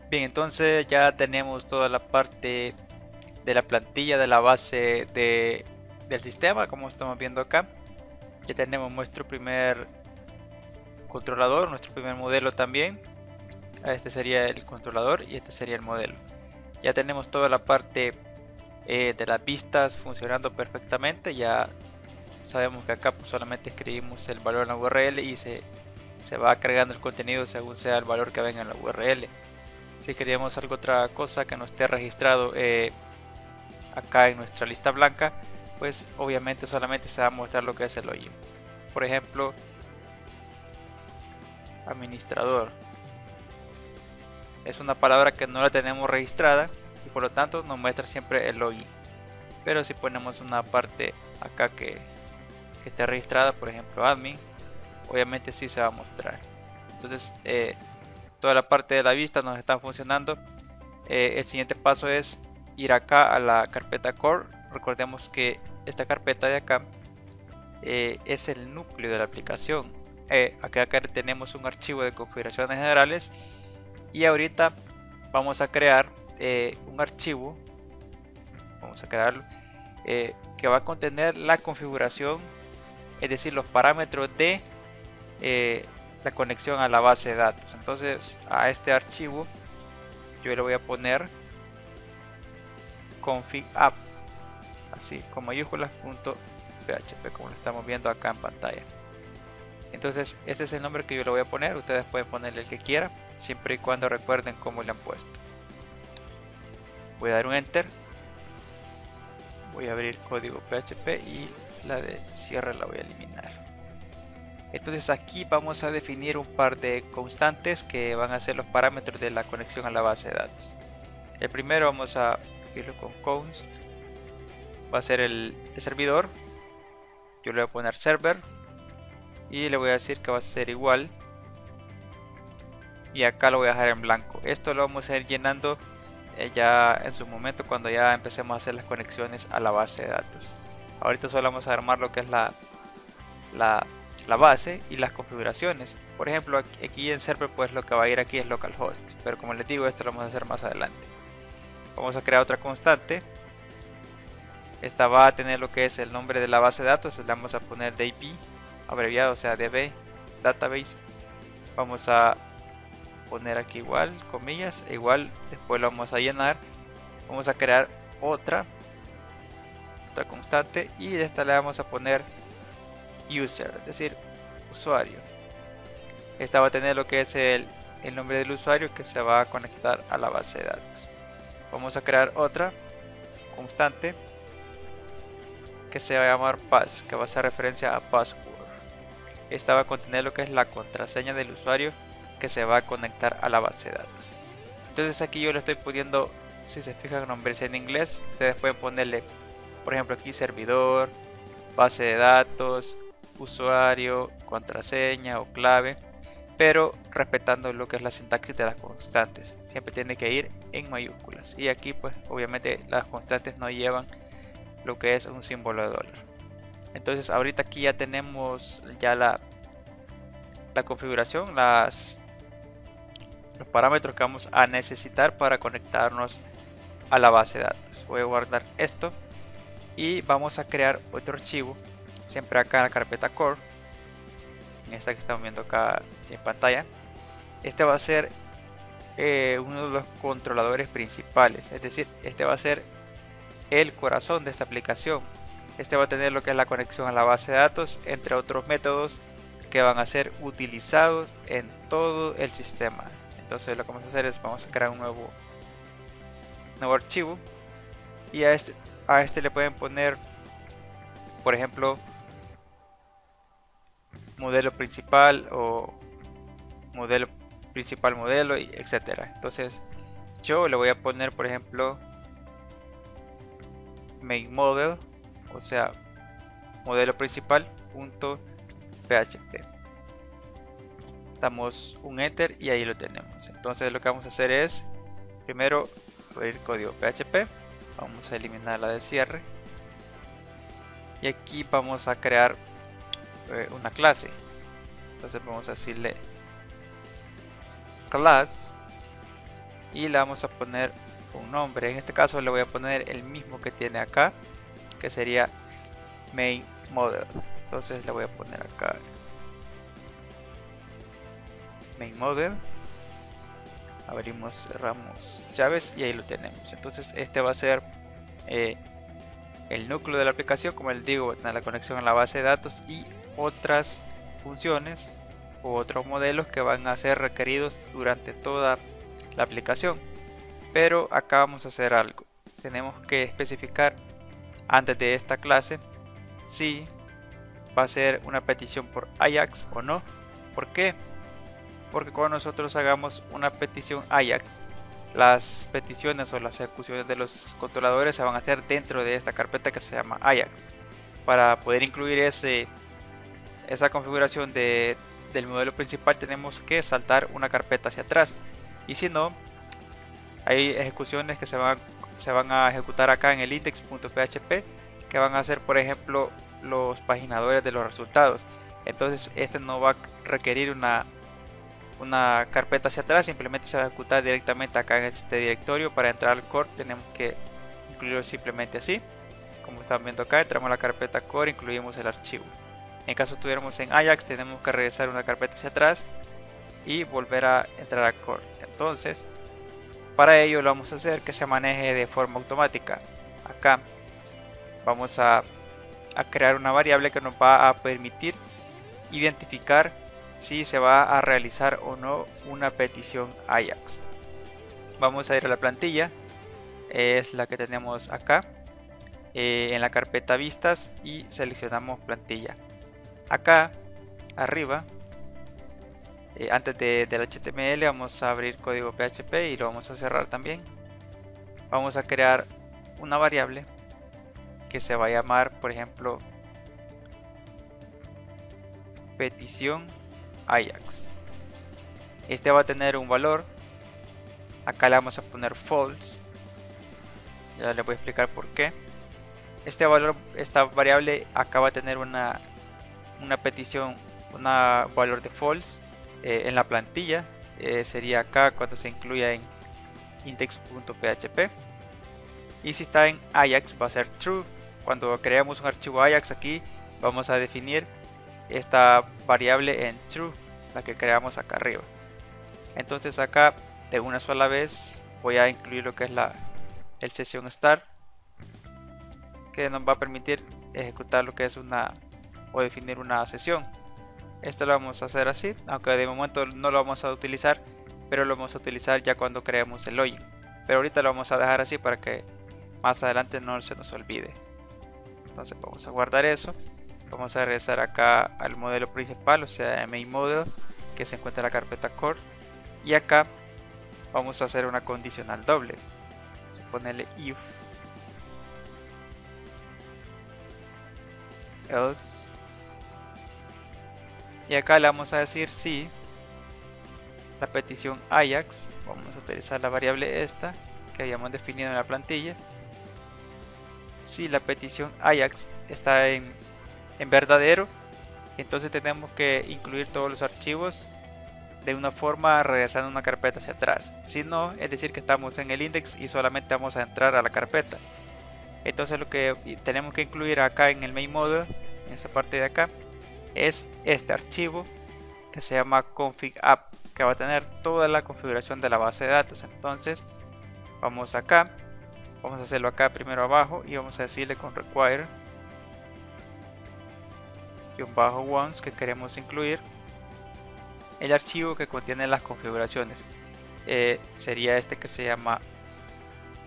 Bien, entonces ya tenemos toda la parte de la plantilla de la base del sistema, como estamos viendo acá. Ya tenemos nuestro primer controlador, nuestro primer modelo también. Este sería el controlador y este sería el modelo. Ya tenemos toda la parte de las vistas funcionando perfectamente. Ya sabemos que acá pues solamente escribimos el valor en la URL y se va cargando el contenido según sea el valor que venga en la URL. Si queríamos alguna otra cosa que no esté registrado acá en nuestra lista blanca, pues obviamente solamente se va a mostrar lo que es el login. Por ejemplo, administrador es una palabra que no la tenemos registrada y por lo tanto nos muestra siempre el login. Pero si ponemos una parte acá que esté registrada, por ejemplo admin, obviamente sí se va a mostrar. Entonces toda la parte de la vista nos está funcionando. El siguiente paso es ir acá a la carpeta core. Recordemos que esta carpeta de acá es el núcleo de la aplicación. Acá tenemos un archivo de configuraciones generales y ahorita vamos a crear un archivo, vamos a crearlo, que va a contener la configuración, es decir, los parámetros de la conexión a la base de datos. Entonces a este archivo yo le voy a poner config app, así con mayúsculas .php, como lo estamos viendo acá en pantalla. Entonces este es el nombre que yo le voy a poner. Ustedes pueden ponerle el que quieran, siempre y cuando recuerden cómo le han puesto. Voy a dar un enter, voy a abrir código PHP y la de cierre la voy a eliminar. Entonces aquí vamos a definir un par de constantes que van a ser los parámetros de la conexión a la base de datos. El primero vamos a irlo con const, va a ser el servidor. Yo le voy a poner server y le voy a decir que va a ser igual, y acá lo voy a dejar en blanco. Esto lo vamos a ir llenando ya en su momento cuando ya empecemos a hacer las conexiones a la base de datos. Ahorita solo vamos a armar lo que es la base y las configuraciones. Por ejemplo, aquí en server pues lo que va a ir aquí es localhost, pero como les digo, esto lo vamos a hacer más adelante. Vamos a crear otra constante. Esta va a tener lo que es el nombre de la base de datos. Le vamos a poner DB abreviado, o sea DB database. Vamos a poner aquí igual comillas, e igual después lo vamos a llenar. Vamos a crear otra constante y de esta le vamos a poner user, es decir, usuario. Esta va a tener lo que es el nombre del usuario que se va a conectar a la base de datos. Vamos a crear otra constante que se va a llamar pass, que va a hacer referencia a password. Esta va a contener lo que es la contraseña del usuario que se va a conectar a la base de datos. Entonces aquí yo le estoy poniendo, si se fijan, nombres en inglés. Ustedes pueden ponerle, por ejemplo, aquí servidor, base de datos, usuario, contraseña o clave, pero respetando lo que es la sintaxis de las constantes. Siempre tiene que ir en mayúsculas, y aquí pues obviamente las constantes no llevan lo que es un símbolo de dólar. Entonces ahorita aquí ya tenemos ya la configuración, los parámetros que vamos a necesitar para conectarnos a la base de datos. Voy a guardar esto y vamos a crear otro archivo, siempre acá en la carpeta core, en esta que estamos viendo acá en pantalla. Este va a ser uno de los controladores principales, es decir, este va a ser el corazón de esta aplicación. Este va a tener lo que es la conexión a la base de datos, entre otros métodos que van a ser utilizados en todo el sistema. Entonces lo que vamos a hacer es vamos a crear un nuevo archivo, y a este le pueden poner, por ejemplo, modelo principal o modelo principal modelo, y etcétera. Entonces yo le voy a poner, por ejemplo, main model, o sea, modelo principal .php. Damos un enter y ahí lo tenemos. Entonces lo que vamos a hacer es primero abrir código PHP, vamos a eliminar la de cierre, y aquí vamos a crear una clase. Entonces vamos a decirle class y le vamos a poner un nombre. En este caso le voy a poner el mismo que tiene acá, que sería main model. Entonces le voy a poner acá main model, abrimos, cerramos llaves y ahí lo tenemos. Entonces este va a ser el núcleo de la aplicación. Como les digo, la conexión a la base de datos y otras funciones u otros modelos que van a ser requeridos durante toda la aplicación. Pero acá vamos a hacer algo. Tenemos que especificar antes de esta clase si va a ser una petición por Ajax o no. ¿Por qué? Porque cuando nosotros hagamos una petición Ajax, las peticiones o las ejecuciones de los controladores se van a hacer dentro de esta carpeta que se llama Ajax. Para poder incluir esa configuración del modelo principal, tenemos que saltar una carpeta hacia atrás, y si no, hay ejecuciones que se van a ejecutar acá en el index.php que van a ser, por ejemplo, los paginadores de los resultados. Entonces este no va a requerir una carpeta hacia atrás, simplemente se va a ejecutar directamente acá en este directorio. Para entrar al core tenemos que incluirlo simplemente así, como están viendo acá. Entramos a la carpeta core, incluimos el archivo. En caso estuviéramos en Ajax, tenemos que regresar una carpeta hacia atrás y volver a entrar a core. Entonces para ello lo vamos a hacer que se maneje de forma automática. Acá vamos a crear una variable que nos va a permitir identificar si se va a realizar o no una petición Ajax. Vamos a ir a la plantilla, es la que tenemos acá, en la carpeta vistas, y seleccionamos plantilla. Acá arriba, antes del HTML, vamos a abrir código PHP y lo vamos a cerrar también. Vamos a crear una variable que se va a llamar, por ejemplo, petición Ajax. Este va a tener un valor. Acá le vamos a poner false. Ya les voy a explicar por qué. Este valor, esta variable acá va a tener una petición, un valor de false en la plantilla. Sería acá cuando se incluya en index.php. Y si está en Ajax va a ser true. Cuando creamos un archivo Ajax, aquí vamos a definir esta variable en true, la que creamos acá arriba. Entonces acá de una sola vez voy a incluir lo que es el session start, que nos va a permitir ejecutar lo que es o definir una sesión. Esto lo vamos a hacer así, aunque de momento no lo vamos a utilizar, pero lo vamos a utilizar ya cuando creemos el login. Pero ahorita lo vamos a dejar así para que más adelante no se nos olvide. Entonces vamos a guardar eso. Vamos a regresar acá al modelo principal, o sea, main model, que se encuentra en la carpeta core. Y acá vamos a hacer una condicional doble. Vamos a ponerle if else. Y acá le vamos a decir si la petición Ajax, vamos a utilizar la variable esta que habíamos definido en la plantilla. Si la petición Ajax está en verdadero, entonces tenemos que incluir todos los archivos de una forma regresando una carpeta hacia atrás. Si no, es decir que estamos en el index y solamente vamos a entrar a la carpeta. Entonces lo que tenemos que incluir acá en el main model, en esa parte de acá, es este archivo que se llama config app, que va a tener toda la configuración de la base de datos. Entonces vamos acá, vamos a hacerlo acá primero abajo y vamos a decirle con require -once que queremos incluir el archivo que contiene las configuraciones. Sería este que se llama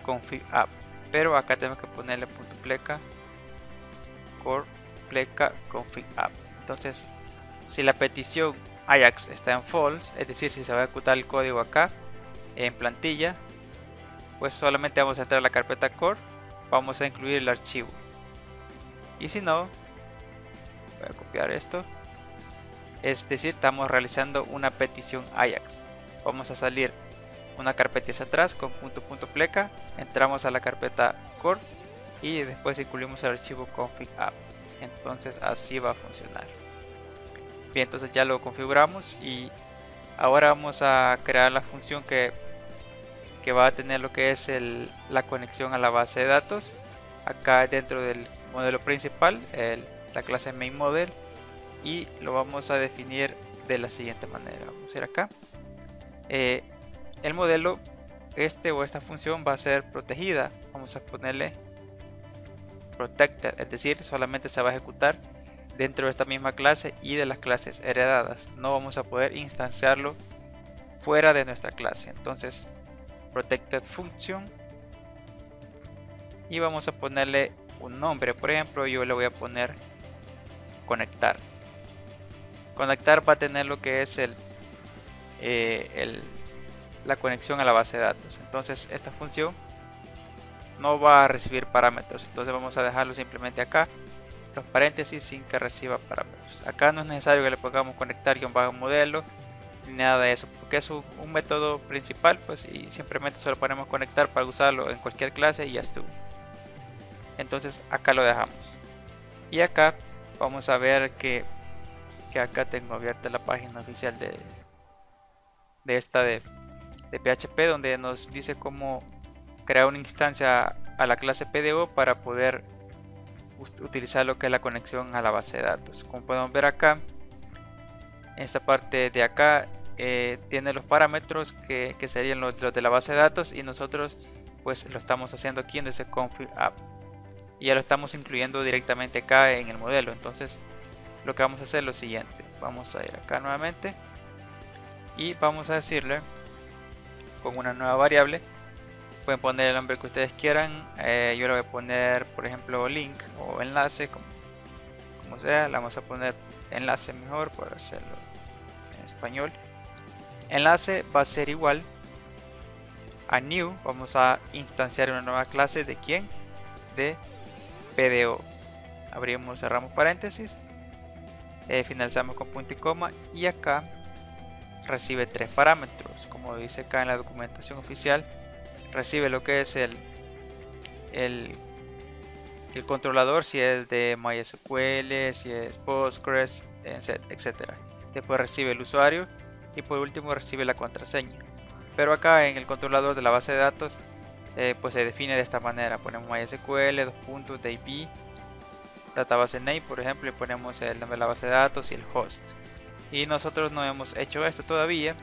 config app, pero acá tenemos que ponerle .pleca core pleca config app. Entonces si la petición Ajax está en false, es decir, si se va a ejecutar el código acá en plantilla, pues solamente vamos a entrar a la carpeta core, vamos a incluir el archivo. Y si no, voy a copiar esto, es decir, estamos realizando una petición Ajax. Vamos a salir una carpeta hacia atrás con .pleca, entramos a la carpeta core y después incluimos el archivo config app. Entonces así va a funcionar. Bien, entonces ya lo configuramos y ahora vamos a crear la función que que va a tener lo que es la conexión a la base de datos acá dentro del modelo principal, la clase main model, y lo vamos a definir de la siguiente manera. Vamos a ir acá. El modelo o esta función va a ser protegida. Vamos a ponerle protected, es decir, solamente se va a ejecutar dentro de esta misma clase y de las clases heredadas. No vamos a poder instanciarlo fuera de nuestra clase. Entonces, protected function, y vamos a ponerle un nombre. Por ejemplo, yo le voy a poner conectar. Conectar va a tener lo que es la conexión a la base de datos. Entonces esta función no va a recibir parámetros, entonces vamos a dejarlo simplemente acá, los paréntesis, sin que reciba parámetros. Acá no es necesario que le pongamos conectar modelo ni nada de eso, porque es un método principal, pues, y simplemente solo ponemos conectar para usarlo en cualquier clase y ya estuvo. Entonces acá lo dejamos, y acá vamos a ver que acá tengo abierta la página oficial de PHP, donde nos dice cómo crear una instancia a la clase PDO para poder utilizar lo que es la conexión a la base de datos. Como podemos ver acá, en esta parte de acá tiene los parámetros que serían los de la base de datos, y nosotros pues lo estamos haciendo aquí en ese config app, y ya lo estamos incluyendo directamente acá en el modelo. Entonces lo que vamos a hacer es lo siguiente: vamos a ir acá nuevamente y vamos a decirle con una nueva variable. Pueden poner el nombre que ustedes quieran. Yo le voy a poner, por ejemplo, link o enlace, como sea. Le vamos a poner enlace mejor para hacerlo en español. Enlace va a ser igual a new. Vamos a instanciar una nueva clase de quién, de PDO. Abrimos, cerramos paréntesis, finalizamos con punto y coma, y acá recibe 3 parámetros, como dice acá en la documentación oficial. Recibe lo que es el controlador, si es de MySQL, si es Postgres, etcétera. Después recibe el usuario y por último recibe la contraseña. Pero acá en el controlador de la base de datos pues se define de esta manera: ponemos MySQL, .db, database name, por ejemplo, y ponemos el nombre de la base de datos y el host. Y nosotros no hemos hecho esto todavía.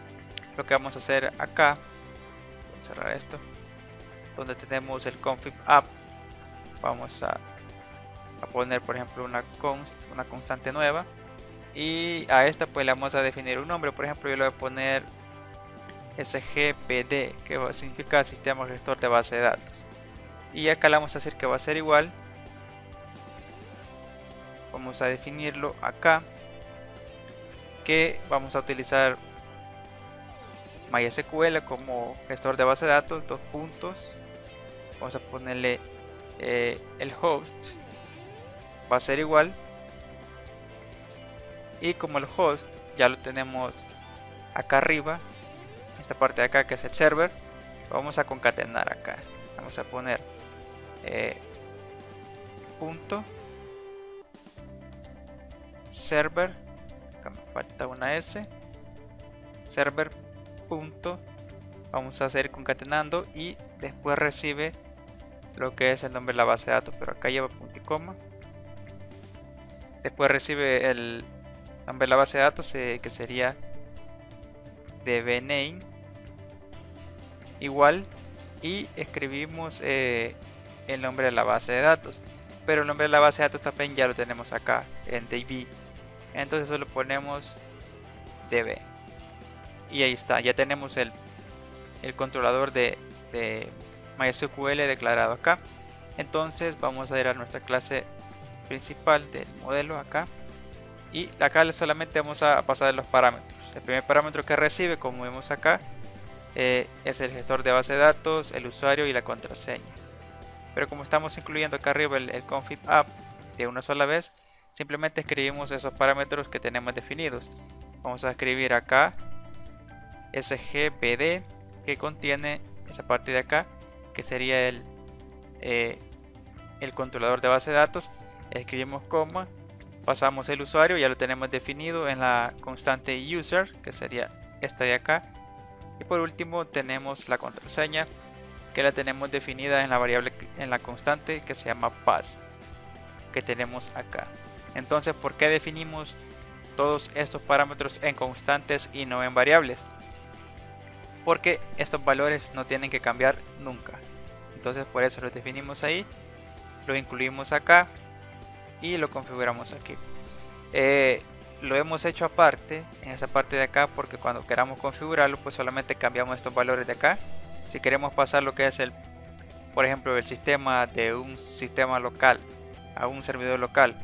Lo que vamos a hacer acá, voy a cerrar esto, donde tenemos el config app, vamos a poner, por ejemplo, una constante nueva, y a esta pues le vamos a definir un nombre. Por ejemplo, yo le voy a poner sgpd, que significa sistema gestor de base de datos, y acá le vamos a decir que va a ser igual. Vamos a definirlo acá, que vamos a utilizar MySQL como gestor de base de datos, 2 puntos. Vamos a ponerle el host va a ser igual, y como el host ya lo tenemos acá arriba, esta parte de acá que es el server, vamos a concatenar acá. Vamos a poner punto server, acá me falta una s, server punto, vamos a seguir concatenando, y después recibe lo que es el nombre de la base de datos, pero acá lleva punto y coma. Después recibe el nombre de la base de datos, que sería dbname igual, y escribimos el nombre de la base de datos, pero el nombre de la base de datos también ya lo tenemos acá en db. Entonces solo ponemos db, y ahí está, ya tenemos el controlador de MySQL declarado acá. Entonces vamos a ir a nuestra clase principal del modelo acá, y acá solamente vamos a pasar los parámetros. El primer parámetro que recibe, como vemos acá, es el gestor de base de datos, el usuario y la contraseña. Pero como estamos incluyendo acá arriba el config app de una sola vez, simplemente escribimos esos parámetros que tenemos definidos. Vamos a escribir acá sgpd, que contiene esa parte de acá, que sería el controlador de base de datos. Escribimos coma, pasamos el usuario, ya lo tenemos definido en la constante user, que sería esta de acá, Y por último tenemos la contraseña, que la tenemos definida en la variable, en la constante que se llama past, que tenemos acá. Entonces, ¿por qué definimos todos estos parámetros en constantes y no en variables? Porque estos valores no tienen que cambiar nunca. Entonces por eso los definimos ahí, lo incluimos acá y lo configuramos aquí. Lo hemos hecho aparte, en esta parte de acá, porque cuando queramos configurarlo, pues solamente cambiamos estos valores de acá. Si queremos pasar lo que es por ejemplo, el sistema de un sistema local a un servidor local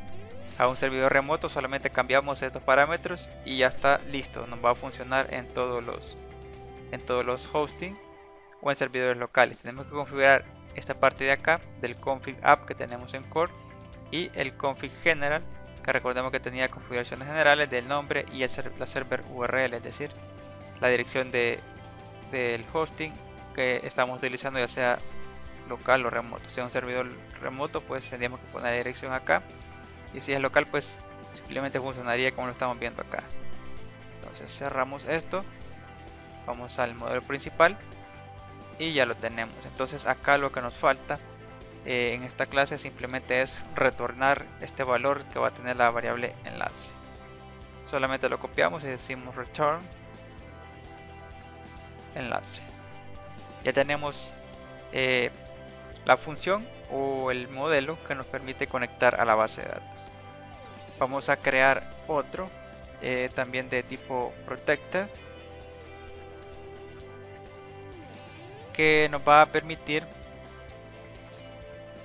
a un servidor remoto, solamente cambiamos estos parámetros y ya está listo. Nos va a funcionar en todos los hosting o en servidores locales. Tenemos que configurar esta parte de acá del config app que tenemos en core y el config general, que recordemos que tenía configuraciones generales del nombre y la server URL, es decir, la dirección del hosting que estamos utilizando, ya sea local o remoto. Si es un servidor remoto, pues tendríamos que poner la dirección acá, y si es local, pues simplemente funcionaría como lo estamos viendo acá. Entonces cerramos esto, vamos al modelo principal y ya lo tenemos. Entonces acá lo que nos falta en esta clase simplemente es retornar este valor que va a tener la variable enlace. Solamente lo copiamos y decimos return enlace. Ya tenemos la función o el modelo que nos permite conectar a la base de datos. Vamos a crear otro también de tipo protector, que nos va a permitir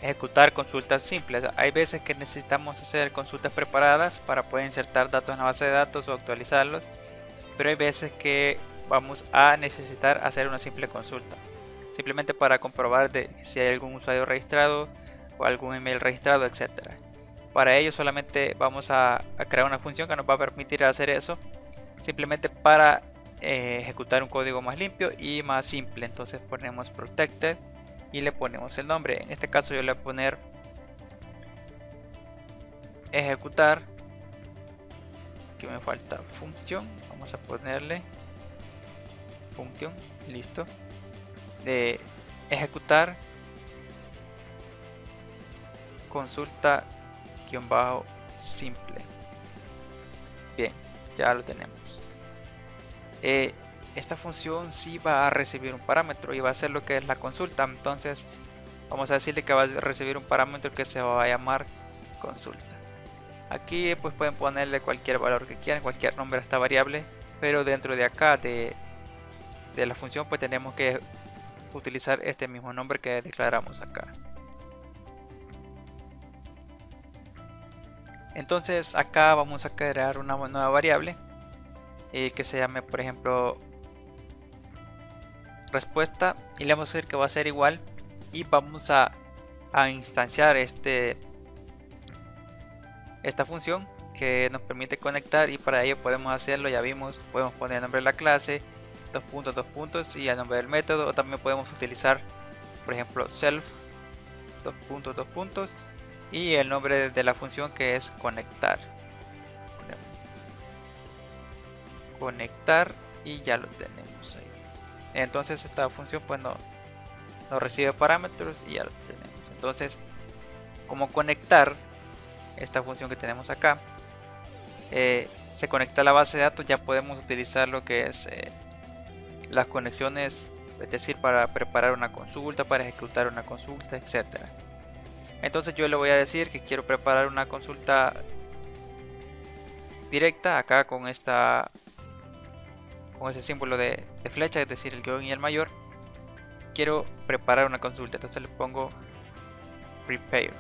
ejecutar consultas simples. Hay veces que necesitamos hacer consultas preparadas para poder insertar datos en la base de datos o actualizarlos, pero hay veces que vamos a necesitar hacer una simple consulta, simplemente para comprobar si hay algún usuario registrado o algún email registrado, etcétera. Para ello solamente vamos a crear una función que nos va a permitir hacer eso, simplemente para ejecutar un código más limpio y más simple. Entonces ponemos protected y le ponemos el nombre. En este caso yo le voy a poner ejecutar, que me falta función, vamos a ponerle función, listo, de ejecutar consulta bajo simple. Bien, ya lo tenemos. Esta función sí va a recibir un parámetro y va a hacer lo que es la consulta. Entonces vamos a decirle que va a recibir un parámetro que se va a llamar consulta. Aquí pues pueden ponerle cualquier valor que quieran, cualquier nombre a esta variable, pero dentro de acá de la función pues tenemos que utilizar este mismo nombre que declaramos acá. Entonces acá vamos a crear una nueva variable que se llame, por ejemplo, respuesta, y le vamos a decir que va a ser igual, y vamos a instanciar esta función que nos permite conectar, y para ello podemos hacerlo, ya vimos, podemos poner el nombre de la clase, dos puntos y el nombre del método, o también podemos utilizar, por ejemplo, self dos puntos y el nombre de la función, que es conectar. Conectar, y ya lo tenemos ahí. Entonces esta función pues no recibe parámetros y ya lo tenemos. Entonces, como conectar, esta función que tenemos acá se conecta a la base de datos, ya podemos utilizar lo que es las conexiones, es decir, para preparar una consulta, para ejecutar una consulta, etcétera. Entonces yo le voy a decir que quiero preparar una consulta directa acá con ese símbolo de flecha, es decir, el guión y el mayor. Quiero preparar una consulta, entonces le pongo prepare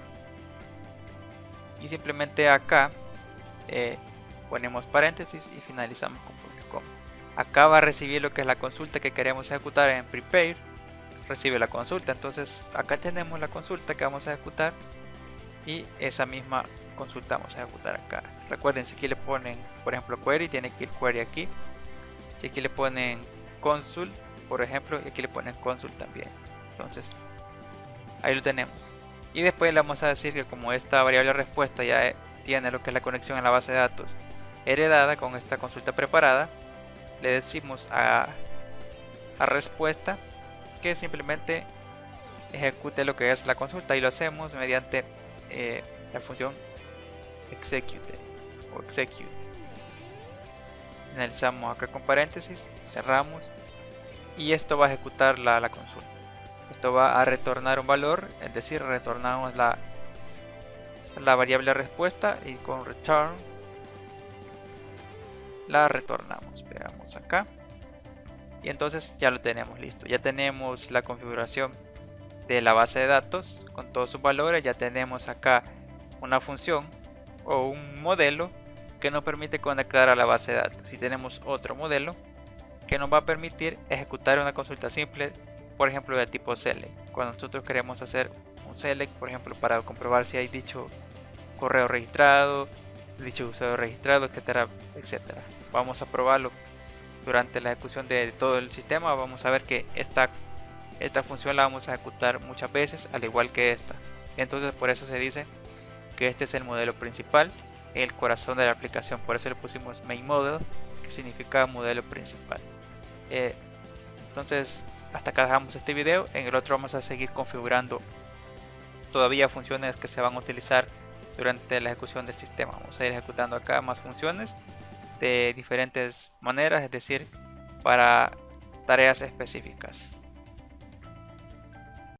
y simplemente acá ponemos paréntesis y finalizamos con .com. Acá va a recibir lo que es la consulta que queremos ejecutar en prepare. Recibe la consulta, entonces acá tenemos la consulta que vamos a ejecutar, y esa misma consulta vamos a ejecutar acá. Recuerden, si aquí le ponen, por ejemplo, query, tiene que ir query aquí. Si aquí le ponen consult, por ejemplo, y aquí le ponen consult también. Entonces ahí lo tenemos, y después le vamos a decir que como esta variable respuesta ya tiene lo que es la conexión a la base de datos heredada con esta consulta preparada, le decimos a respuesta que simplemente ejecute lo que es la consulta, y lo hacemos mediante la función execute o execute. Finalizamos acá con paréntesis, cerramos, y esto va a ejecutar la consulta. Esto va a retornar un valor, es decir, retornamos la variable respuesta, y con return la retornamos. Veamos acá, y entonces ya lo tenemos listo. Ya tenemos la configuración de la base de datos con todos sus valores. Ya tenemos acá una función o un modelo que nos permite conectar a la base de datos, y tenemos otro modelo que nos va a permitir ejecutar una consulta simple, por ejemplo de tipo select. Cuando nosotros queremos hacer un select, por ejemplo, para comprobar si hay dicho correo registrado, dicho usuario registrado, etcétera, etcétera. Vamos a probarlo durante la ejecución de todo el sistema. Vamos a ver que esta función la vamos a ejecutar muchas veces, al igual que esta. Entonces por eso se dice que este es el modelo principal, el corazón de la aplicación. Por eso le pusimos main model, que significa modelo principal. Entonces hasta acá dejamos este video. En el otro vamos a seguir configurando todavía funciones que se van a utilizar durante la ejecución del sistema. Vamos a ir ejecutando acá más funciones de diferentes maneras, es decir, para tareas específicas.